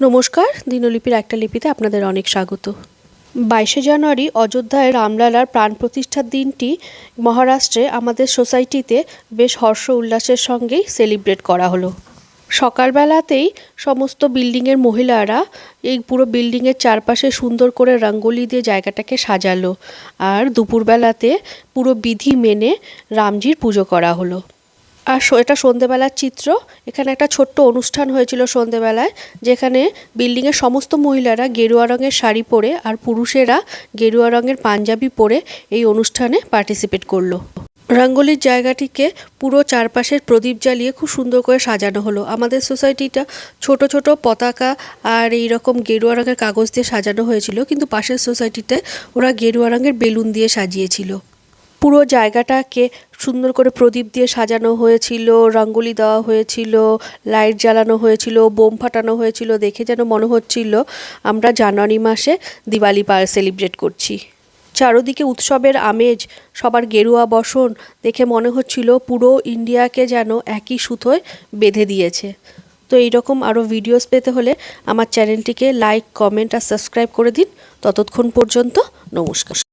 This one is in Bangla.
নমস্কার, দিনলিপির একটা লিপিতে আপনাদের অনেক স্বাগত। 22শে জানুয়ারি অযোধ্যায় রামলালার প্রাণ প্রতিষ্ঠার দিনটি মহারাষ্ট্রে আমাদের সোসাইটিতে বেশ হর্ষ উল্লাসের সঙ্গেই সেলিব্রেট করা হলো। সকালবেলাতেই সমস্ত বিল্ডিংয়ের মহিলারা এই পুরো বিল্ডিংয়ের চারপাশে সুন্দর করে রঙ্গোলি দিয়ে জায়গাটাকে সাজালো, আর দুপুরবেলাতে পুরো বিধি মেনে রামজির পুজো করা হলো। আর এটা সন্ধেবেলার চিত্র। এখানে একটা ছোট্ট অনুষ্ঠান হয়েছিল সন্ধেবেলায়, যেখানে বিল্ডিংয়ের সমস্ত মহিলারা গেরুয়া রঙের শাড়ি পরে আর পুরুষেরা গেরুয়া রঙের পাঞ্জাবি পরে এই অনুষ্ঠানে পার্টিসিপেট করলো। রঙ্গোলির জায়গাটিকে পুরো চারপাশের প্রদীপ জ্বালিয়ে খুব সুন্দর করে সাজানো হলো। আমাদের সোসাইটিটা ছোট ছোট পতাকা আর এই রকম গেরুয়া রঙের কাগজ দিয়ে সাজানো হয়েছিল, কিন্তু পাশের সোসাইটিতে ওরা গেরুয়া রঙের বেলুন দিয়ে সাজিয়েছিল। পুরো জায়গাটাকে সুন্দর করে প্রদীপ দিয়ে সাজানো হয়েছিল, রঙ্গোলি দেওয়া হয়েছিল, লাইট জ্বালানো হয়েছিল, বোম ফাটানো হয়েছিল। দেখে যেন মনে হচ্ছিল আমরা জানুয়ারি মাসে দিওয়ালি সেলিব্রেট করছি। চারদিকে উৎসবের আমেজ, সবার গেরুয়া বসন দেখে মনে হচ্ছিল পুরো ইন্ডিয়াকে যেন একই সুতোয় বেঁধে দিয়েছে। তো এইরকম আরও ভিডিওস পেতে হলে আমার চ্যানেলটিকে লাইক, কমেন্ট আর সাবস্ক্রাইব করে দিন। ততক্ষণ পর্যন্ত নমস্কার।